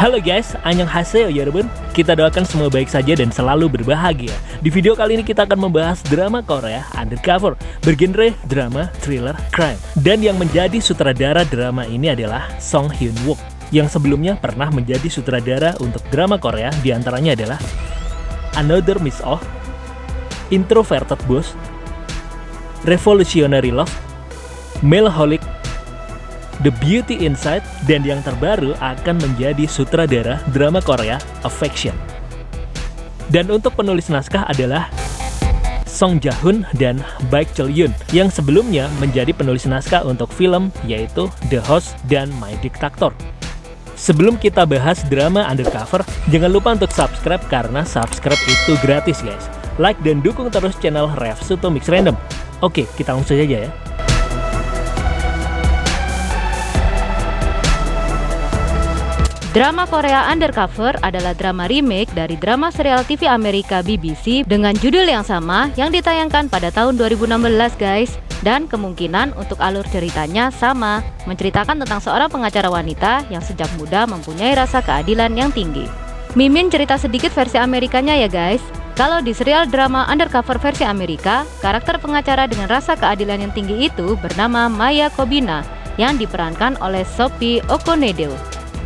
Halo guys, annyeonghaseyo yorobun. Kita doakan semua baik saja dan selalu berbahagia. Di video kali ini kita akan membahas drama Korea Undercover bergenre drama, thriller, crime. Dan yang menjadi sutradara drama ini adalah Song Hyun Wook, yang sebelumnya pernah menjadi sutradara untuk drama Korea, diantaranya adalah Another Miss Oh, Introverted Boss, Revolutionary Love, Melancholic, The Beauty Inside, dan yang terbaru akan menjadi sutradara drama Korea Affection. Dan untuk penulis naskah adalah Song Ja-hoon dan Baek Chul-yoon yang sebelumnya menjadi penulis naskah untuk film yaitu The Host dan My Dictator. Sebelum kita bahas drama Undercover, jangan lupa untuk subscribe karena subscribe itu gratis guys. Like dan dukung terus channel Refsuto Mix Random. Oke, kita langsung saja ya. Drama Korea Undercover adalah drama remake dari drama serial TV Amerika BBC dengan judul yang sama yang ditayangkan pada tahun 2016 guys. Dan kemungkinan untuk alur ceritanya sama, menceritakan tentang seorang pengacara wanita yang sejak muda mempunyai rasa keadilan yang tinggi. Mimin cerita sedikit versi Amerikanya ya guys. Kalau di serial drama Undercover versi Amerika, karakter pengacara dengan rasa keadilan yang tinggi itu bernama Maya Kobina yang diperankan oleh Sophie Okonedo.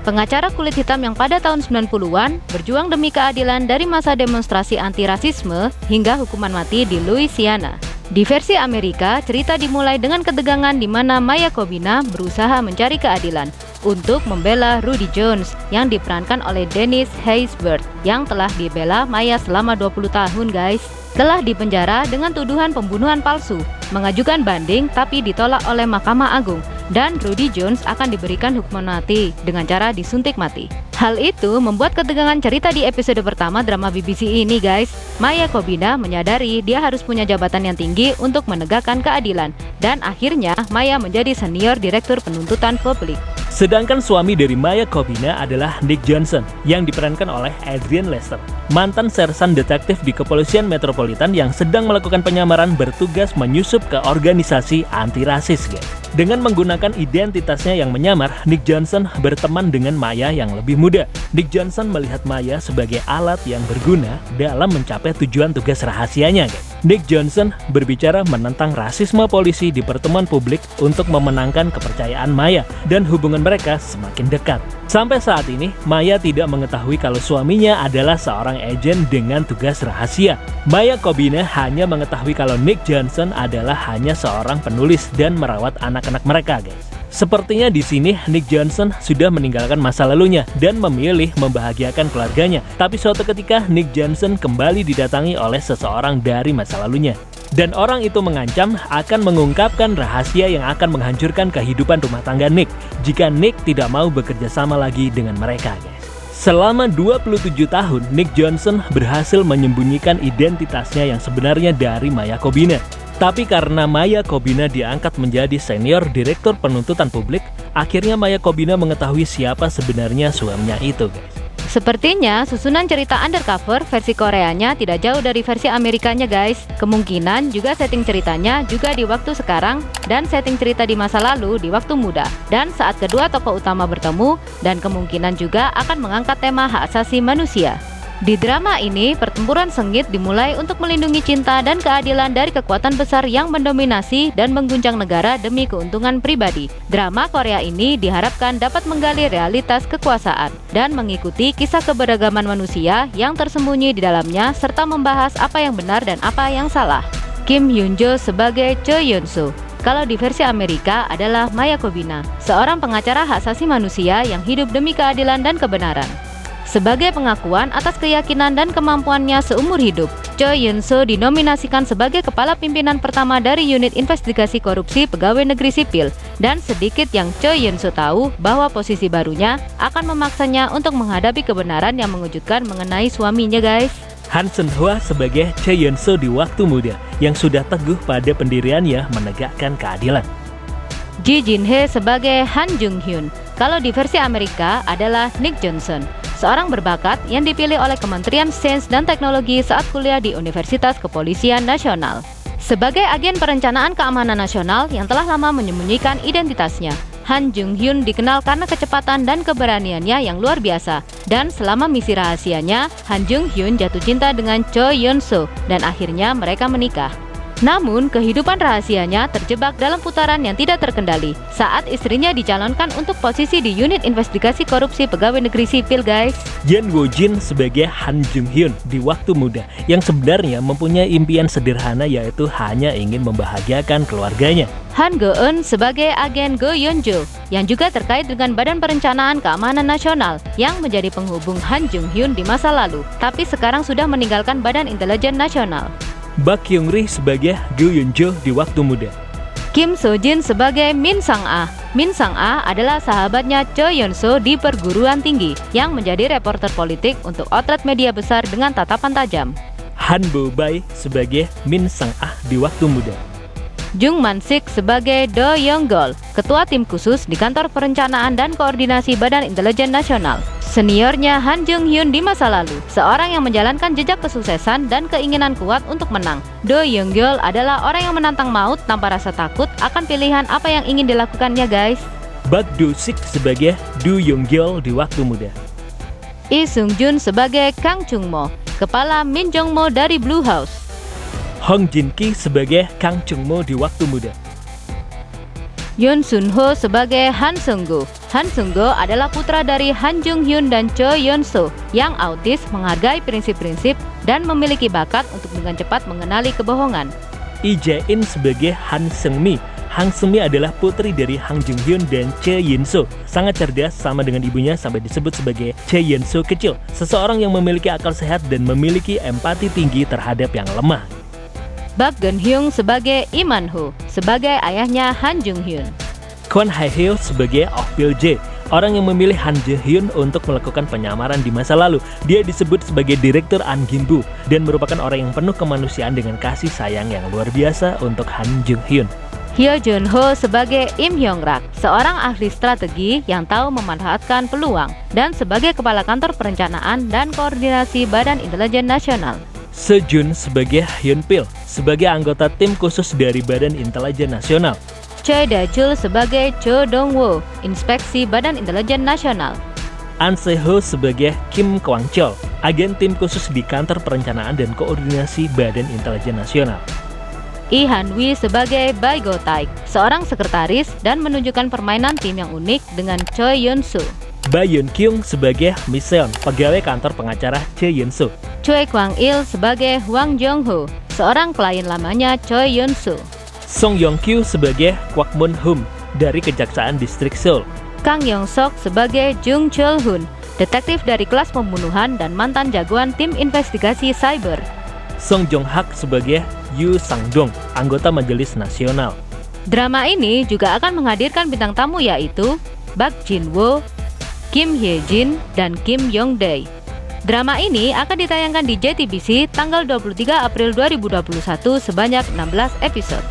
Pengacara kulit hitam yang pada tahun 90-an berjuang demi keadilan dari masa demonstrasi anti-rasisme hingga hukuman mati di Louisiana. Di versi Amerika, cerita dimulai dengan ketegangan di mana Maya Kobina berusaha mencari keadilan untuk membela Rudy Jones yang diperankan oleh Dennis Haysbert yang telah dibela Maya selama 20 tahun guys. Telah dipenjara dengan tuduhan pembunuhan palsu, mengajukan banding tapi ditolak oleh Mahkamah Agung, dan Rudy Jones akan diberikan hukuman mati dengan cara disuntik mati. Hal itu membuat ketegangan cerita di episode pertama drama BBC ini guys. Maya Kobina menyadari dia harus punya jabatan yang tinggi untuk menegakkan keadilan, dan akhirnya Maya menjadi senior direktur penuntutan publik. Sedangkan suami dari Maya Kobina adalah Nick Johnson yang diperankan oleh Adrian Lester, mantan sersan detektif di kepolisian metropolitan yang sedang melakukan penyamaran bertugas menyusup ke organisasi anti-rasis guys. Dengan menggunakan identitasnya yang menyamar, Nick Johnson berteman dengan Maya yang lebih muda. Nick Johnson melihat Maya sebagai alat yang berguna dalam mencapai tujuan tugas rahasianya guys. Nick Johnson berbicara menentang rasisme polisi di pertemuan publik untuk memenangkan kepercayaan Maya, dan hubungan mereka semakin dekat. Sampai saat ini, Maya tidak mengetahui kalau suaminya adalah seorang agen dengan tugas rahasia. Maya Kobina hanya mengetahui kalau Nick Johnson adalah hanya seorang penulis dan merawat anak-anak mereka guys. Sepertinya di sini Nick Johnson sudah meninggalkan masa lalunya dan memilih membahagiakan keluarganya. Tapi suatu ketika Nick Johnson kembali didatangi oleh seseorang dari masa lalunya. Dan orang itu mengancam akan mengungkapkan rahasia yang akan menghancurkan kehidupan rumah tangga Nick jika Nick tidak mau bekerja sama lagi dengan mereka guys. Selama 27 tahun, Nick Johnson berhasil menyembunyikan identitasnya yang sebenarnya dari Maya Kobina. Tapi karena Maya Kobina diangkat menjadi senior direktur penuntutan publik, akhirnya Maya Kobina mengetahui siapa sebenarnya suaminya itu guys. Sepertinya susunan cerita Undercover versi Koreanya tidak jauh dari versi Amerikanya guys. Kemungkinan juga setting ceritanya juga di waktu sekarang, dan setting cerita di masa lalu di waktu muda, dan saat kedua tokoh utama bertemu, dan kemungkinan juga akan mengangkat tema hak asasi manusia. Di drama ini, pertempuran sengit dimulai untuk melindungi cinta dan keadilan dari kekuatan besar yang mendominasi dan mengguncang negara demi keuntungan pribadi. Drama Korea ini diharapkan dapat menggali realitas kekuasaan dan mengikuti kisah keberagaman manusia yang tersembunyi di dalamnya, serta membahas apa yang benar dan apa yang salah. Kim Hyun Jo sebagai Choi Yeon Soo. Kalau di versi Amerika adalah Maya Kobina, seorang pengacara hak asasi manusia yang hidup demi keadilan dan kebenaran. Sebagai pengakuan atas keyakinan dan kemampuannya seumur hidup, Choi Yeon Soo dinominasikan sebagai kepala pimpinan pertama dari unit investigasi korupsi pegawai negeri sipil, dan sedikit yang Choi Yeon Soo tahu bahwa posisi barunya akan memaksanya untuk menghadapi kebenaran yang mengejutkan mengenai suaminya guys. Han Seung-hwa sebagai Choi Yeon Soo di waktu muda yang sudah teguh pada pendiriannya menegakkan keadilan. Ji Jin-hye sebagai Han Jung-hyun. Kalau di versi Amerika adalah Nick Johnson, seorang berbakat yang dipilih oleh Kementerian Sains dan Teknologi saat kuliah di Universitas Kepolisian Nasional. Sebagai agen perencanaan keamanan nasional yang telah lama menyembunyikan identitasnya, Han Jung Hyun dikenal karena kecepatan dan keberaniannya yang luar biasa. Dan selama misi rahasianya, Han Jung Hyun jatuh cinta dengan Cho Yeon Soo dan akhirnya mereka menikah. Namun, kehidupan rahasianya terjebak dalam putaran yang tidak terkendali saat istrinya dicalonkan untuk posisi di unit investigasi korupsi pegawai negeri sipil, guys. Jan Wo Jin sebagai Han Jung Hyun di waktu muda yang sebenarnya mempunyai impian sederhana yaitu hanya ingin membahagiakan keluarganya. Han Go Eun sebagai agen Go Yeon Jo yang juga terkait dengan Badan Perencanaan Keamanan Nasional yang menjadi penghubung Han Jung Hyun di masa lalu, tapi sekarang sudah meninggalkan Badan Intelijen Nasional. Bak Kyung Ri sebagai Go Yeon Jo di waktu muda. Kim So Jin sebagai Min Sang Ah. Min Sang Ah adalah sahabatnya Cho Yeon Soo di perguruan tinggi yang menjadi reporter politik untuk outlet media besar dengan tatapan tajam. Han Bo Bai sebagai Min Sang Ah di waktu muda. Jung Man Sik sebagai Do Young Gol, ketua tim khusus di Kantor Perencanaan dan Koordinasi Badan Intelijen Nasional. Seniornya Han Jung Hyun di masa lalu, seorang yang menjalankan jejak kesuksesan dan keinginan kuat untuk menang. Do Young Gol adalah orang yang menantang maut tanpa rasa takut akan pilihan apa yang ingin dilakukannya, guys. Bak Do Sik sebagai Do Young Gol di waktu muda. Lee Sung Jun sebagai Kang Chung Mo, kepala Min Jong Mo dari Blue House. Hong Jin Ki sebagai Kang Chung Mo di waktu muda. Yoon Sun Ho sebagai Han Sung Go. Han Sung Go adalah putra dari Han Jung Hyun dan Cho Yeon Soo yang autis, menghargai prinsip-prinsip, dan memiliki bakat untuk dengan cepat mengenali kebohongan. Lee Jae In sebagai Han Seung Mi. Han Seung Mi adalah putri dari Han Jung Hyun dan Che Yeon Soo. Sangat cerdas sama dengan ibunya sampai disebut sebagai Che Yeon Soo kecil. Seseorang yang memiliki akal sehat dan memiliki empati tinggi terhadap yang lemah. Bak Geun Hyung sebagai Lee Man Ho, sebagai ayahnya Han Jung Hyun. Kwon Hae Hyo sebagai Oh Pil Jae, orang yang memilih Han Jae Hyun untuk melakukan penyamaran di masa lalu. Dia disebut sebagai Direktur An Gimbu dan merupakan orang yang penuh kemanusiaan dengan kasih sayang yang luar biasa untuk Han Jung Hyun. Hyo Jun Ho sebagai Im Hyong Rak, seorang ahli strategi yang tahu memanfaatkan peluang, dan sebagai Kepala Kantor Perencanaan dan Koordinasi Badan Intelijen Nasional. Sejun sebagai Hyun Pil, sebagai anggota tim khusus dari Badan Intelijen Nasional. Choi Da-chul sebagai Cho Dong-wo, Inspeksi Badan Intelijen Nasional. An Se-ho sebagai Kim Kwang-chol, agen tim khusus di Kantor Perencanaan dan Koordinasi Badan Intelijen Nasional. Lee Han-wi sebagai Bai Go-taek, seorang sekretaris dan menunjukkan permainan tim yang unik dengan Choi Yeon-soo. Ba Yeon-kyung sebagai Miseon, pegawai kantor pengacara Che Yeon-soo. Choi Kwang-il sebagai Hwang Jong-ho, seorang klien lamanya Choi Yeon-soo. Song Yong-kyu sebagai Kwak Mun-hum dari Kejaksaan Distrik Seoul. Kang Yong-sok sebagai Jung Chul-hun, detektif dari kelas pembunuhan dan mantan jagoan tim investigasi cyber. Song Jong-hak sebagai Yu Sang-dong, anggota Majelis Nasional. Drama ini juga akan menghadirkan bintang tamu yaitu Bak Jin-woo, Kim Hye-jin, dan Kim Yong-dae. Drama ini akan ditayangkan di JTBC tanggal 23 April 2021 sebanyak 16 episode.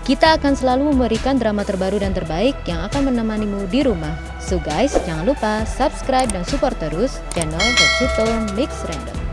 Kita akan selalu memberikan drama terbaru dan terbaik yang akan menemanimu di rumah. So guys, jangan lupa subscribe dan support terus channel Hoshito Mix Random.